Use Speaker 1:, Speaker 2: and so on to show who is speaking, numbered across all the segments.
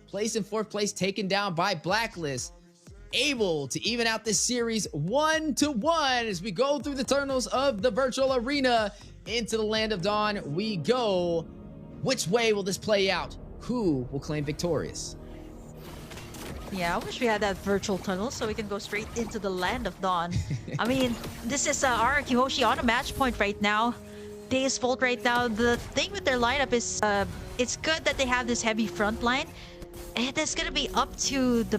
Speaker 1: Place in 4th place, taken down by Blacklist. Able to even out this series 1-1 as we go through the tunnels of the virtual arena into the land of dawn. We go. Which way will this play out? Who will claim victorious?
Speaker 2: Yeah, I wish we had that virtual tunnel so we can go straight into the land of dawn. I mean, this is RRQ HOSHI on a match point right now. DEUSVULT right now. The thing with their lineup is it's good that they have this heavy front line. And it's gonna be up to the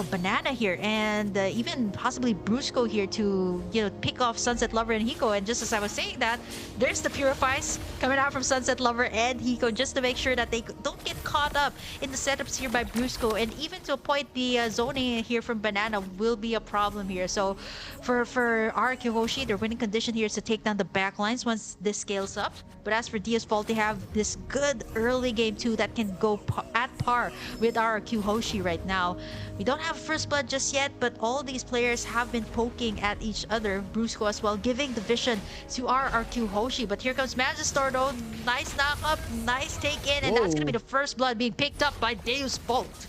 Speaker 2: Banana here and even possibly Brusco here to pick off Sunset Lover and Hiko. And just as I was saying that, there's the Purifies coming out from Sunset Lover and Hiko just to make sure that they don't get caught up in the setups here by Brusco. And even to a point, the zoning here from Banana will be a problem here. So for RRQ HOSHI, their winning condition here is to take down the back lines once this scales up. But as for DEUSVULT, they have this good early game too that can go at par with RRQ HOSHI right now. We don't have first blood just yet, but all these players have been poking at each other. Brusco as well, giving the vision to RRQ HOSHI. But here comes Magistor though. Nice knock up, nice take in, and that's gonna be the first blood being picked up by DEUSVULT.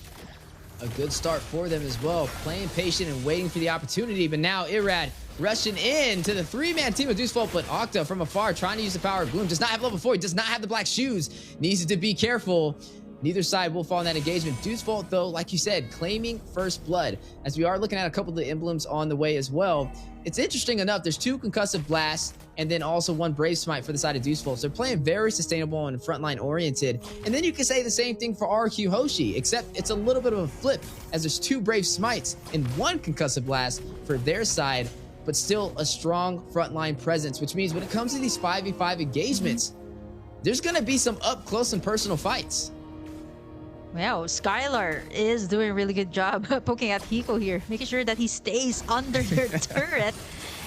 Speaker 1: A good start for them as well, playing patient and waiting for the opportunity. But now Irad rushing in to the 3-man team of DEUSVULT, but Octa from afar trying to use the power of Gloom. Does not have level 4, he does not have the black shoes. Needs to be careful. Neither side will fall in that engagement. DEUSVULT, though, like you said, claiming first blood. As we are looking at a couple of the emblems on the way as well. It's interesting enough, there's 2 concussive blasts and then also 1 brave smite for the side of DEUSVULT. So they're playing very sustainable and frontline oriented. And then you can say the same thing for RRQ HOSHI, except it's a little bit of a flip as there's 2 brave smites and 1 concussive blast for their side, but still a strong frontline presence, which means when it comes to these 5v5 engagements, there's going to be some up close and personal fights.
Speaker 2: Wow, Skylar is doing a really good job poking at Hiko here, making sure that he stays under their turret.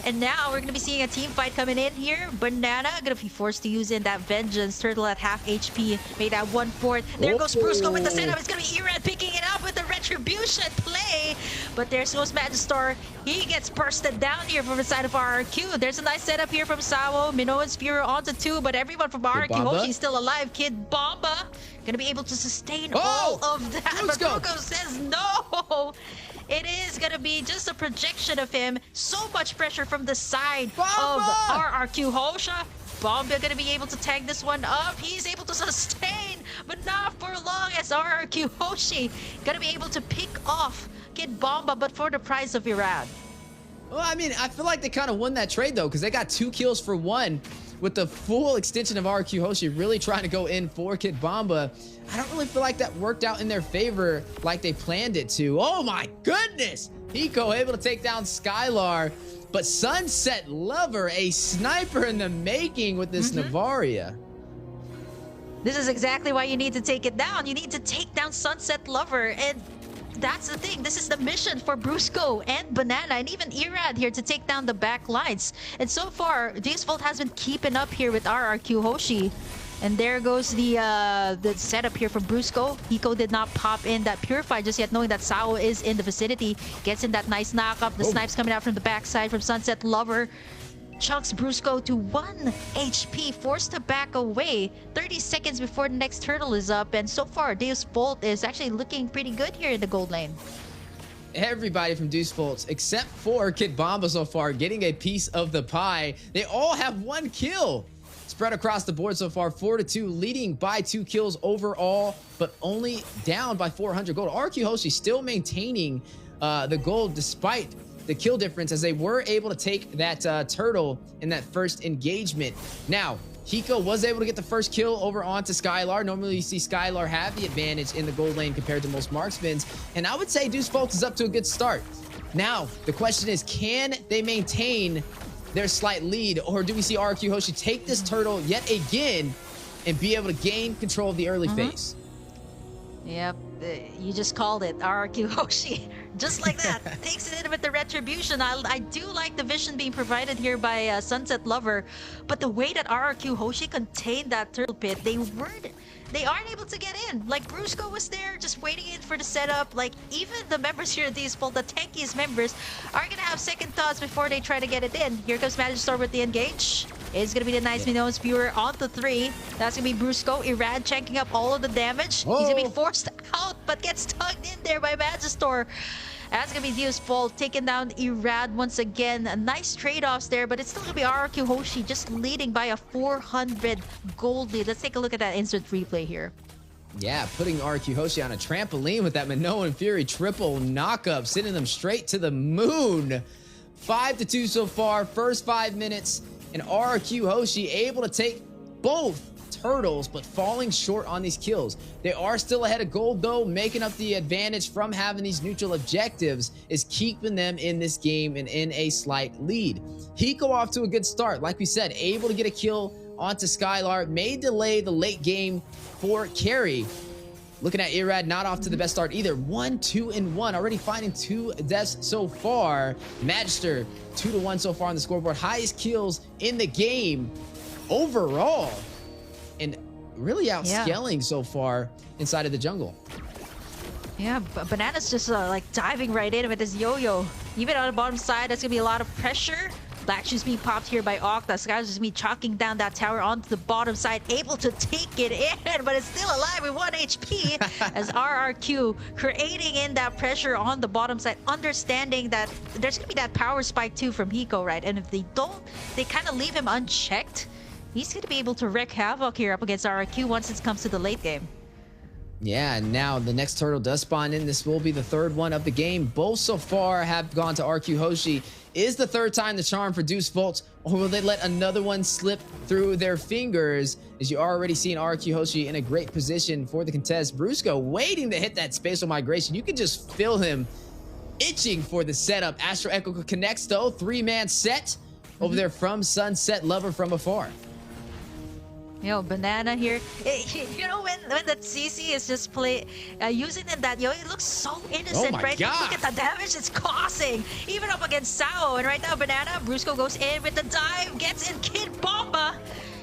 Speaker 2: And now we're going to be seeing a team fight coming in here. Banana going to be forced to use in that Vengeance. Turtle at half HP, made at 1/4. There goes Brusco with the setup. It's going to be Irad picking it up with the Retribution play. But there goes Magistor. He gets bursted down here from the side of RRQ. There's a nice setup here from Sawo. Minoan's Fury onto 2, but everyone from RRQ HOSHI is still alive. Kid Bomba going to be able to sustain all of that. But Brusco says no. It is going to be just a projection of him. So much pressure from the side of RRQ HOSHI. Bomba going to be able to tag this one up. He's able to sustain, but not for long as RRQ HOSHI going to be able to pick off Kid Bomba, but for the price of Irad.
Speaker 1: Well, I mean, I feel like they kind of won that trade, though, because they got 2 kills for 1 with the full extension of RRQ HOSHI really trying to go in for Kid Bomba. I don't really feel like that worked out in their favor like they planned it to. Oh, my goodness. Hiko able to take down Skylar, but Sunset Lover, a sniper in the making with this Navaria.
Speaker 2: This is exactly why you need to take it down. You need to take down Sunset Lover, and that's the thing. This is the mission for Brusco and Banana and even Irad here to take down the back lines. And so far, DEUSVULT has been keeping up here with RRQ HOSHI. And there goes the setup here from Brusco. Hiko did not pop in that Purify just yet, knowing that Sao is in the vicinity. Gets in that nice knock-up. The snipes coming out from the backside from Sunset Lover. Chunks Brusco to 1 HP, forced to back away 30 seconds before the next turtle is up. And so far, DEUSVULT is actually looking pretty good here in the gold lane.
Speaker 1: Everybody from DEUSVULT, except for Kid Bomba so far, getting a piece of the pie. They all have 1 kill. Spread across the board so far, 4-2, leading by 2 kills overall, but only down by 400 gold. RRQ HOSHI still maintaining the gold despite the kill difference, as they were able to take that turtle in that first engagement. Now, Hiko was able to get the first kill over onto Skylar. Normally, you see Skylar have the advantage in the gold lane compared to most marksmans, and I would say DEUSVULT is up to a good start. Now, the question is, can they maintain their slight lead, or do we see RRQ HOSHI take this turtle yet again and be able to gain control of the early phase?
Speaker 2: Yep, you just called it. RRQ HOSHI, just like that, takes it in with the Retribution. I do like the vision being provided here by Sunset Lover, but the way that RRQ HOSHI contained that turtle pit, they aren't able to get in. Like, Brusco was there just waiting in for the setup. Like, even the members here at DEUSVULT, the tankiest members, are gonna have second thoughts before they try to get it in. Here comes Magistor with the engage. It's gonna be the nice Minoan Spewer onto 3. That's gonna be Brusco. Irad checking up all of the damage. He's gonna be forced out, but gets tugged in there by Magister. That's gonna be DEUSVULT taking down Irad once again. Nice trade-offs there, but it's still gonna be RRQ Hoshi just leading by a 400 gold lead. Let's take a look at that instant replay here.
Speaker 1: Yeah, putting RRQ Hoshi on a trampoline with that Minoan Fury triple knockup, sending them straight to the moon. 5-2 so far, first 5 minutes, and RRQ Hoshi able to take both turtles, but falling short on these kills. They are still ahead of gold though, making up the advantage from having these neutral objectives is keeping them in this game and in a slight lead. Hiko off to a good start. Like we said, able to get a kill onto Skylar, may delay the late game for carry. Looking at Irad, not off to the best start either. 1, 2, and 1, already finding 2 deaths so far. Magister, 2-1 so far on the scoreboard. Highest kills in the game overall. And really outscaling so far inside of the jungle.
Speaker 2: Yeah, Banana's just like diving right in with his yo-yo. Even on the bottom side, that's gonna be a lot of pressure. Black Shoes being popped here by Octa. Sky's just me chalking down that tower onto the bottom side, able to take it in, but it's still alive with 1 HP as RRQ creating in that pressure on the bottom side, understanding that there's gonna be that power spike too from Hiko, right? And if they don't, they kind of leave him unchecked. He's going to be able to wreak havoc here up against RRQ once it comes to the late game.
Speaker 1: Yeah, and now the next turtle does spawn in. This will be the third one of the game. Both so far have gone to RRQ Hoshi. Is the third time the charm for DEUSVULT, or will they let another one slip through their fingers? As you already seen RRQ Hoshi in a great position for the contest. Brusco waiting to hit that spatial migration. You can just feel him itching for the setup. Astro Echo connects though. 3-man set over there from Sunset Lover from afar.
Speaker 2: Yo, Banana here. You know, when that CC is just using that, it looks so innocent, right?
Speaker 1: God.
Speaker 2: Look at the damage it's causing, even up against Sao. And right now, Banana, Brusco goes in with the dive, gets in Kid Bomba.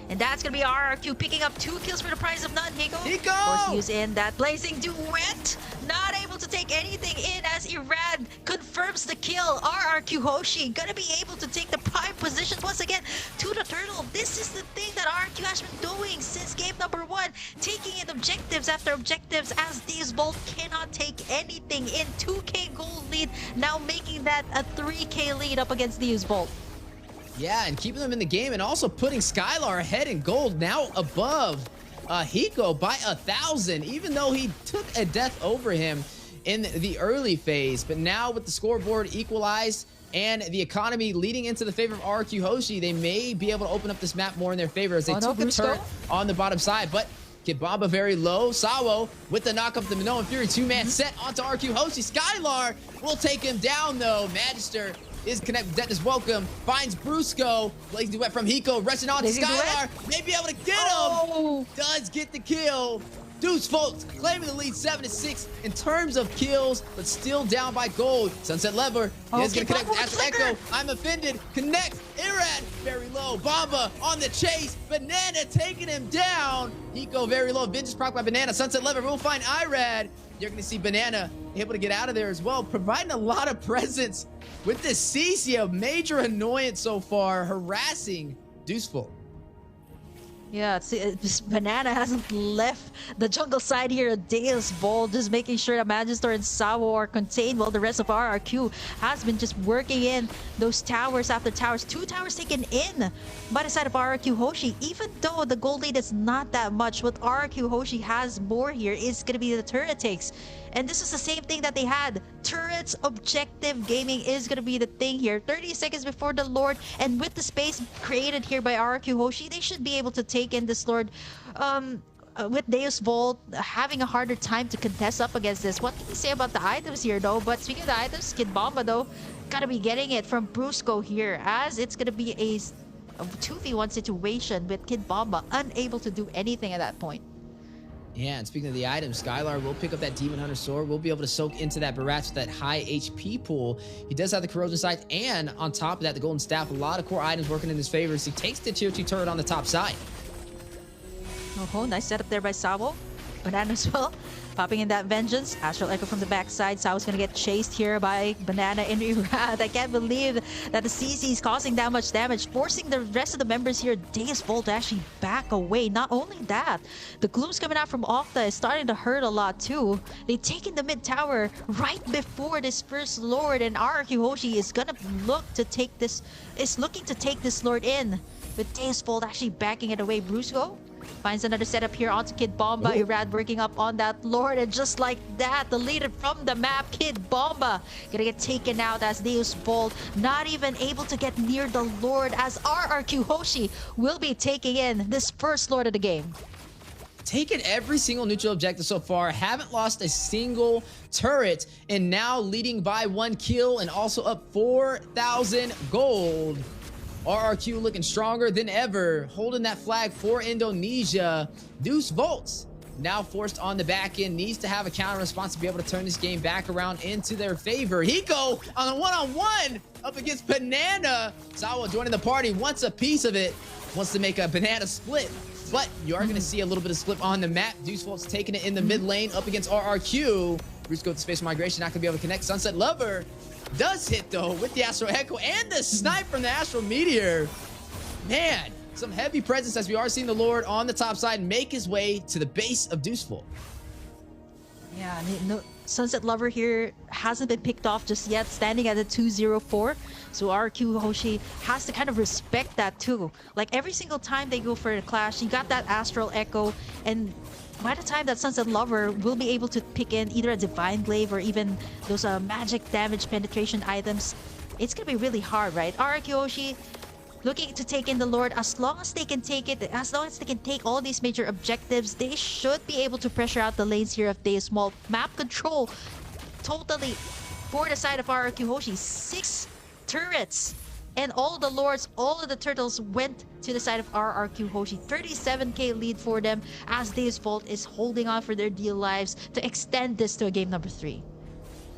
Speaker 2: And that's going to be RRQ picking up 2 kills for the price of none. Hiko, of course, use in that Blazing Duet. Not able to take anything in as Irad confirms the kill. RRQ Hoshi going to be able to take the prime position once again to the turtle. This is the thing that RRQ has been doing since game number 1. Taking in objectives after objectives as DEUSVULT cannot take anything in. 2k gold lead, now making that a 3k lead up against DEUSVULT.
Speaker 1: Yeah, and keeping them in the game and also putting Skylar ahead in gold, now above Hiko by 1,000, even though he took a death over him in the early phase. But now with the scoreboard equalized and the economy leading into the favor of RRQ Hoshi, they may be able to open up this map more in their favor as they took a turn on the bottom side. But Kibamba very low. Sawo with the knock up the Minoan Fury 2-man set onto RRQ Hoshi. Skylar will take him down though. Magister is connected. Death is welcome. Finds Brusco. Blazing Duet from Hiko. Rushing on to Skylar. May be able to get him. Does get the kill. DEUSVULT claiming the lead 7-6 in terms of kills, but still down by gold. Sunset Lever is going to connect with Astro Echo. I'm offended. Connect. Irad very low. Bomba on the chase. Banana taking him down. Hiko very low. Vengeance proc by Banana. Sunset Lever will find Irad. You're going to see Banana able to get out of there as well, providing a lot of presence with this CC, a major annoyance so far, harassing DEUSVULT.
Speaker 2: Yeah, this Banana hasn't left the jungle side here at DEUSVULT, just making sure that Magister and Sawo are contained while the rest of RRQ has been just working in those towers after towers. 2 towers taken in by the side of RRQ Hoshi. Even though the gold lead is not that much, what RRQ Hoshi has more here is going to be the turret takes. And this is the same thing that they had. Turrets, objective gaming is going to be the thing here. 30 seconds before the Lord, and with the space created here by RRQ Hoshi, they should be able to take in this Lord. With DEUSVULT having a harder time to contest up against this. What can you say about the items here though? But speaking of the items, Kid Bomba though, gotta be getting it from Brusco here, as it's gonna be a 2v1 situation with Kid Bomba unable to do anything at that point.
Speaker 1: Yeah, and speaking of the items, Skylar will pick up that Demon Hunter Sword. Will be able to soak into that Barats with that high HP pool. He does have the Corrosion Sight, and on top of that, the Golden Staff. A lot of core items working in his favor as he takes the Tier 2 turret on the top side.
Speaker 2: Oh, nice setup there by Sabo. Banana as well. Popping in that vengeance. Astral Echo from the backside. Sao's gonna get chased here by Banana and Irad. I can't believe that the CC is causing that much damage, forcing the rest of the members here, DEUSVULT, to actually back away. Not only that, the Gloom's coming out from Octa is starting to hurt a lot too. They taken the mid tower right before this first Lord, and RRQ HOSHI is gonna look to take this, is looking to take this Lord in, with DEUSVULT actually backing it away. Brusco finds another setup here onto Kid Bomba. Irad working up on that Lord, and just like that, the leader from the map, Kid Bomba, gonna get taken out as DEUSVULT not even able to get near the Lord, as RRQ HOSHI will be taking in this first Lord of the game.
Speaker 1: Taken every single neutral objective so far, haven't lost a single turret, and now leading by 1 kill and also up 4,000 gold. RRQ looking stronger than ever, holding that flag for Indonesia. DEUSVULT now forced on the back end, needs to have a counter response to be able to turn this game back around into their favor. Hiko on a one-on-one up against Banana. Sawa joining the party, wants a piece of it, wants to make a Banana split. But you are going to see a little bit of split on the map. DEUSVULT's taking it in the mid lane up against RRQ. Bruce goes to space migration, not going to be able to connect. Sunset Lover does hit though with the Astral Echo and the snipe from the Astral Meteor. Man, some heavy presence as we are seeing the Lord on the top side make his way to the base of DEUSVULT.
Speaker 2: Yeah, no, Sunset Lover here hasn't been picked off just yet, standing at a 204. So RRQ HOSHI has to kind of respect that too. Like every single time they go for a clash, you got that Astral Echo, and by the time that Sunset Lover will be able to pick in either a Divine Glaive or even those magic damage penetration items, it's gonna be really hard, right? RRQ HOSHI looking to take in the Lord. As long as they can take it, as long as they can take all these major objectives, they should be able to pressure out the lanes here of DEUSVULT. Map control totally for the side of RRQ HOSHI. 6 turrets, and all the Lords, all of the turtles went to the side of RRQ HOSHI. 37k lead for them, as DEUSVULT is holding on for their dear lives to extend this to a game number 3.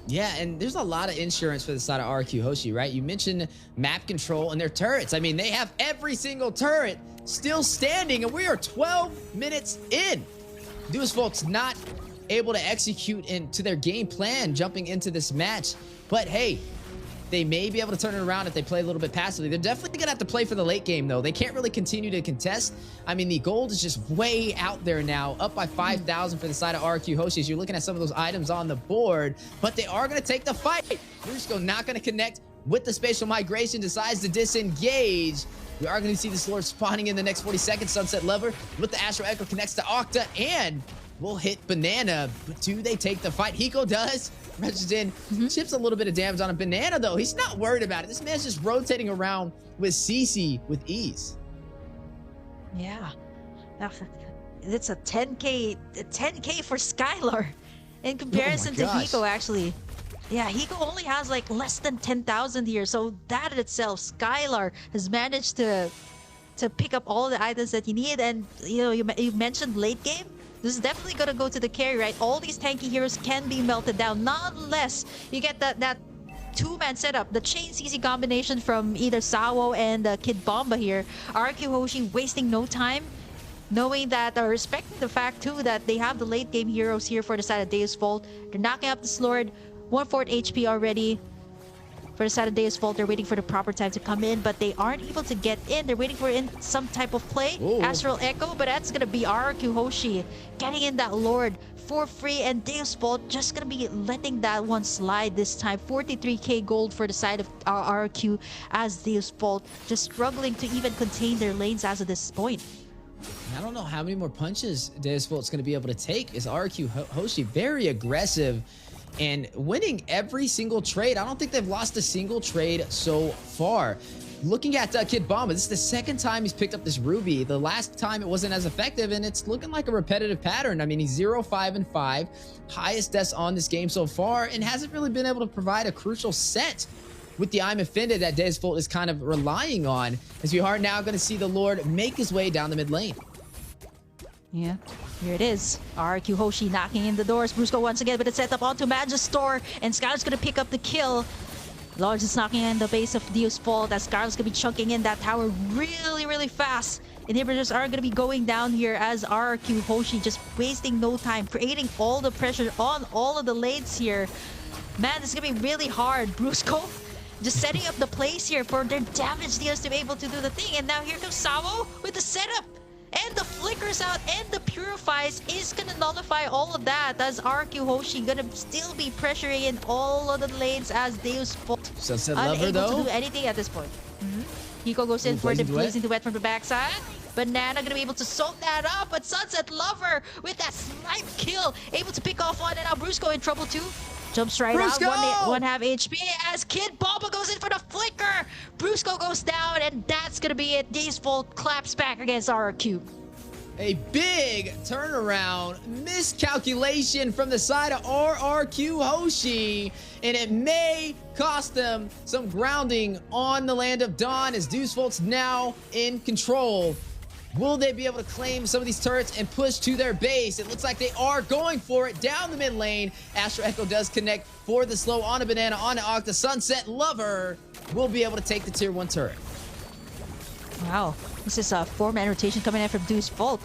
Speaker 1: Yeah, and there's a lot of insurance for the side of RRQ HOSHI, right? You mentioned map control and their turrets. I mean, they have every single turret still standing, and we are 12 minutes in. DEUSVULT's not able to execute into their game plan jumping into this match, but hey, they may be able to turn it around if they play a little bit passively. They're definitely gonna have to play for the late game though. They can't really continue to contest. I mean, the gold is just way out there now, up by 5,000 for the side of RRQ HOSHI as you're looking at some of those items on the board, but they are gonna take the fight. Brusco not gonna connect with the spatial migration, decides to disengage. We are gonna see this Lord spawning in the next 40 seconds. Sunset Lover with the Astral Echo connects to Octa and will hit Banana, but do they take the fight? Hiko does. Rushes in, chips a little bit of damage on a Banana though. He's not worried about it. This man's just rotating around with CC with ease.
Speaker 2: Yeah, it's a 10k for Skylar in comparison to Hiko actually. Yeah, Hiko only has like less than 10,000 here, so that in itself, Skylar has managed to pick up all the items that you need. And you know, you mentioned late game. This is definitely gonna go to the carry, right? All these tanky heroes can be melted down, not unless you get that two-man setup, the chain CC combination from either Sawo and Kid Bomba here. RRQ HOSHI wasting no time, knowing that, or respecting the fact too that they have the late game heroes here for the side of DEUSVULT. They're knocking up this Lord, 1/4 HP already. For the side of DEUSVULT, they're waiting for the proper time to come in, but they aren't able to get in. They're waiting for some type of play.
Speaker 1: Ooh.
Speaker 2: Astral Echo, but that's gonna be RRQ HOSHI getting in that Lord for free, and DEUSVULT just gonna be letting that one slide this time. 43k gold for the side of RRQ, as DEUSVULT just struggling to even contain their lanes as of this point.
Speaker 1: I don't know how many more punches DEUSVULT's going to be able to take. Is RRQ HOSHI very aggressive and winning every single trade. I don't think they've lost a single trade so far. Looking at Kid Bomba, this is the second time he's picked up this Ruby. The last time it wasn't as effective, and it's looking like a repetitive pattern. I mean, he's 0-5-5, highest deaths on this game so far, and hasn't really been able to provide a crucial set with the I'm Offended that DEUSVULT is kind of relying on, as we are now going to see the Lord make his way down the mid lane.
Speaker 2: Yeah, here it is. RRQ HOSHI knocking in the doors. Brusco once again with a setup onto Magistor, and Skylar's gonna pick up the kill. Lord is knocking in the base of DEUSVULT as Skylar's gonna be chunking in that tower really, really fast. inhibitors are going to be going down here as RRQ Hoshi just wasting no time, creating all the pressure on all of the lanes here. Man, this is going to be really hard. Brusco just setting up the place here for their damage deals to be able to do the thing. And now here comes Savo with the setup. And the flickers out and the purifies is gonna nullify all of that as RQ Hoshi gonna still be pressuring in all of the lanes as DEUSVULT
Speaker 1: Sunset Lover
Speaker 2: unable
Speaker 1: though
Speaker 2: to do anything at this point. Hiko goes in for the blazing duet from the backside. Banana gonna be able to soak that up, but Sunset Lover with that snipe kill able to pick off one, and now Brusco in trouble too. Jumps right
Speaker 1: Brusco!
Speaker 2: out, one half HP as Kid Bomba goes in for the flicker. Brusco goes down, and that's gonna be it. DEUSVULT claps back against RRQ.
Speaker 1: A big turnaround, miscalculation from the side of RRQ Hoshi, and it may cost them some grounding on the land of Dawn as DEUSVULT's now in control. Will they be able to claim some of these turrets and push to their base? It looks like they are going for it down the mid lane. Astro Echo does connect for the slow on a Banana, on the Octa. Sunset Lover will be able to take the tier 1 turret.
Speaker 2: Wow, this is a 4-man rotation coming in from DEUSVULT.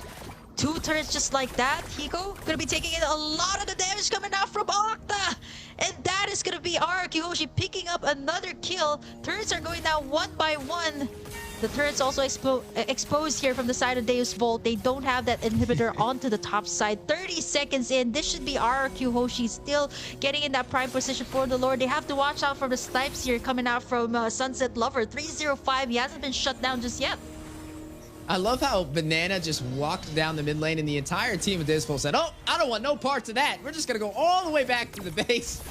Speaker 2: 2 turrets just like that. Hiko gonna be taking in a lot of the damage coming out from Octa. And that is gonna be RRQ Hoshi picking up another kill. Turrets are going down one by one. The turret's also exposed here from the side of DEUSVULT. They don't have that inhibitor onto the top side. 30 seconds in. This should be RRQ Hoshi still getting in that prime position for the Lord. They have to watch out for the snipes here coming out from Sunset Lover. 305. He hasn't been shut down just yet.
Speaker 1: I love how Banana just walked down the mid lane and the entire team of DEUSVULT said, oh, I don't want no parts of that. We're just going to go all the way back to the base.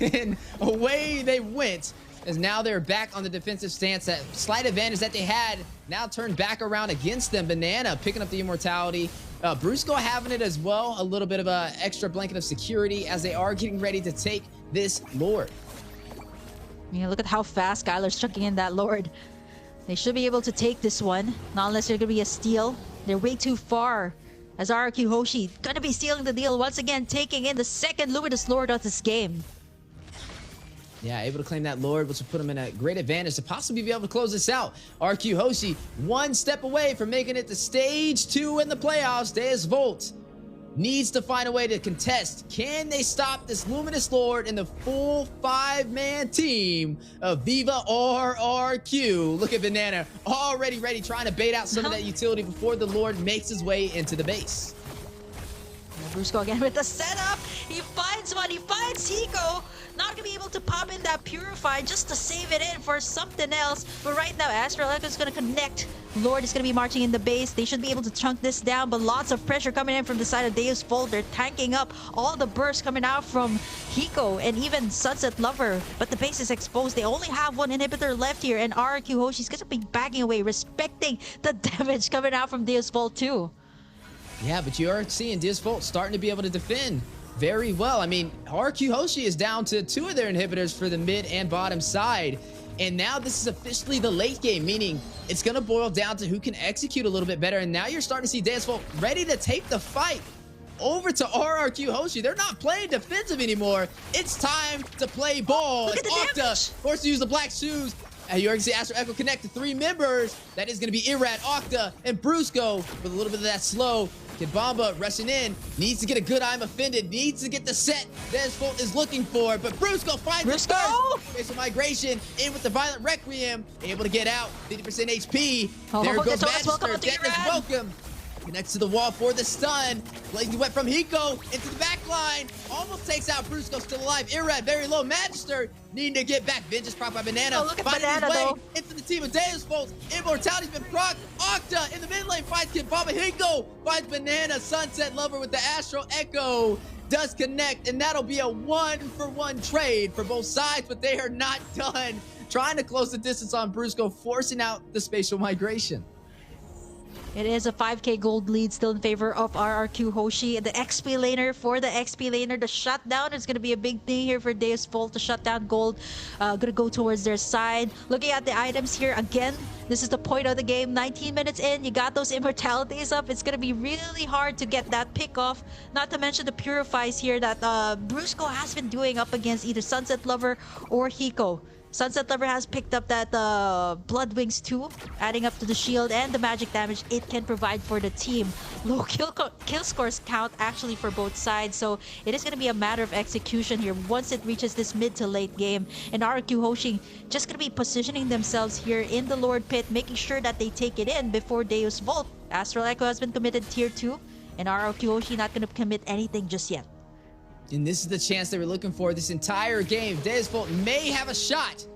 Speaker 1: And away they went. As now they're back on the defensive stance. That slight advantage that they had now turned back around against them. Banana picking up the immortality. Brusco having it as well. A little bit of an extra blanket of security as they are getting ready to take this Lord.
Speaker 2: Yeah, look at how fast Skylar's chucking in that Lord. They should be able to take this one. Not unless they're going to be a steal. They're way too far. As RRQ Hoshi going to be sealing the deal once again, taking in the second Luminous Lord of this game.
Speaker 1: Yeah, able to claim that Lord, which will put him in a great advantage to possibly be able to close this out. RQ Hoshi, one step away from making it to stage 2 in the playoffs. DEUSVULT needs to find a way to contest. Can they stop this Luminous Lord in the full 5-man team of Viva RRQ? Look at Banana, already ready, trying to bait out some of that utility before the Lord makes his way into the base.
Speaker 2: Brusco again with the setup. He finds one. He finds Hiko. Not going to be able to pop in that Purify just to save it in for something else. But right now, Astral Echo is going to connect. Lord is going to be marching in the base. They should be able to chunk this down, but lots of pressure coming in from the side of DEUSVULT. They're tanking up all the bursts coming out from Hiko and even Sunset Lover. But the base is exposed. They only have one inhibitor left here, and RRQ Hoshi's going to be backing away, respecting the damage coming out from DEUSVULT too.
Speaker 1: Yeah, but you are seeing DEUSVULT starting to be able to defend very well. I mean, RQ Hoshi is down to 2 of their inhibitors for the mid and bottom side. And now this is officially the late game, meaning it's going to boil down to who can execute a little bit better. And now you're starting to see DEUSVULT ready to take the fight over to RRQ Hoshi. They're not playing defensive anymore. It's time to play ball.
Speaker 2: Look at the
Speaker 1: Octa forced to use the black shoes. And you already see Astro Echo connect to 3 members. That is going to be Irad, Octa, and Brusco with a little bit of that slow. Kid Bomba rushing in. Needs to get a good I'm offended. Needs to get the set DEUSVULT is looking for. But Brusco finds it first. Facial migration in with the Violent Requiem. Able to get out. 50% HP. There goes Magister. Deadness welcome. Connects to the wall for the stun. Blazing duet from Hiko into the back line. Almost takes out Brusco, still alive. Irad, very low. Magister needing to get back. Vengeance proc by Banana.
Speaker 2: Oh, look at
Speaker 1: finding
Speaker 2: Banana,
Speaker 1: his way
Speaker 2: though.
Speaker 1: into the team of DEUSVULT. Immortality's been proc. Octa in the mid lane finds Kid Bomba. Hiko finds Banana. Sunset Lover with the Astro Echo does connect, and that'll be a 1-for-1 trade for both sides, but they are not done. Trying to close the distance on Brusco, forcing out the spatial migration.
Speaker 2: It is a 5k gold lead still in favor of RRQ Hoshi. The XP laner for the XP laner. The shutdown is going to be a big thing here for DEUSVULT. The shutdown gold going to go towards their side. Looking at the items here again, this is the point of the game. 19 minutes in, you got those immortalities up. It's going to be really hard to get that pick off. Not to mention the purifies here that Brusco has been doing up against either Sunset Lover or Hiko. Sunset Lover has picked up that Blood Wings too, adding up to the shield and the magic damage it can provide for the team. Low kill scores count actually for both sides, so it is going to be a matter of execution here once it reaches this mid to late game. And RRQ HOSHI just going to be positioning themselves here in the Lord Pit, making sure that they take it in before DEUSVULT. Astral Echo has been committed tier 2, and RRQ HOSHI not going to commit anything just yet.
Speaker 1: And this is the chance they were looking for this entire game. DEUSVULT may have a shot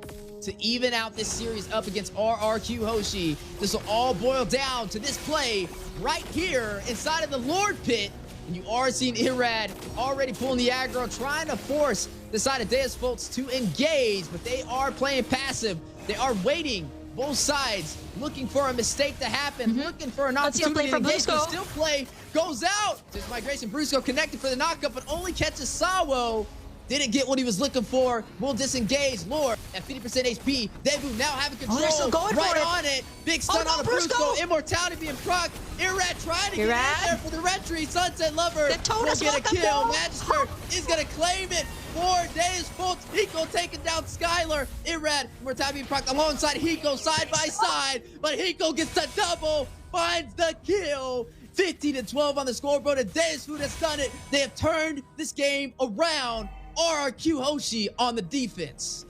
Speaker 1: to even out this series up against RRQ HOSHI. This will all boil down to this play right here inside of the Lord Pit. And you are seeing Irad already pulling the aggro, trying to force the side of DEUSVULT to engage, but they are playing passive. They are waiting, both sides, looking for a mistake to happen, looking for an opportunity to engage. Still play goes out. Just migration. Brusco connected for the knockup, but only catches Sawo. Didn't get what he was looking for. Will disengage. Lord at 50% HP. Debu now having control.
Speaker 2: They're still going
Speaker 1: right
Speaker 2: for it.
Speaker 1: on it. Big stun on the Brusco. Immortality being procced. Irad trying to get in there for the retreat. Sunset Lover will get a kill. Magister is going to claim it for DEUSVULT. Hiko taking down Skylar. Irad, Immortality being procced alongside Hiko side by side. But Hiko gets the double. Finds the kill. 15-12 on the scoreboard, and DEUSVULT has done it. They have turned this game around. RRQ HOSHI on the defense.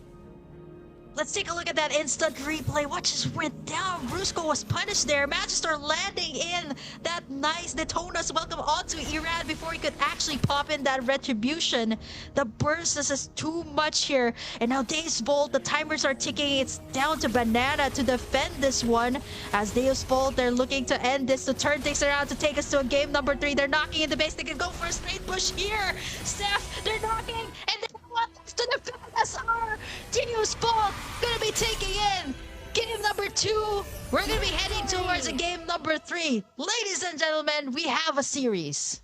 Speaker 2: Let's take a look at that instant replay. What just went down? Brusco was punished there. Magister landing in that nice Detona's welcome onto Irad before he could actually pop in that retribution. The burst is just too much here. And now DEUSVULT, the timers are ticking. It's down to Banana to defend this one. As DEUSVULT, they're looking to end this, to turn things around, to take us to a game number 3. They're knocking in the base. They can go for a straight push here. Steph, they're knocking, and they want to defend SR. DEUSVULT gonna be taking in game number 2. We're gonna be heading towards a game number 3. Ladies and gentlemen, we have a series.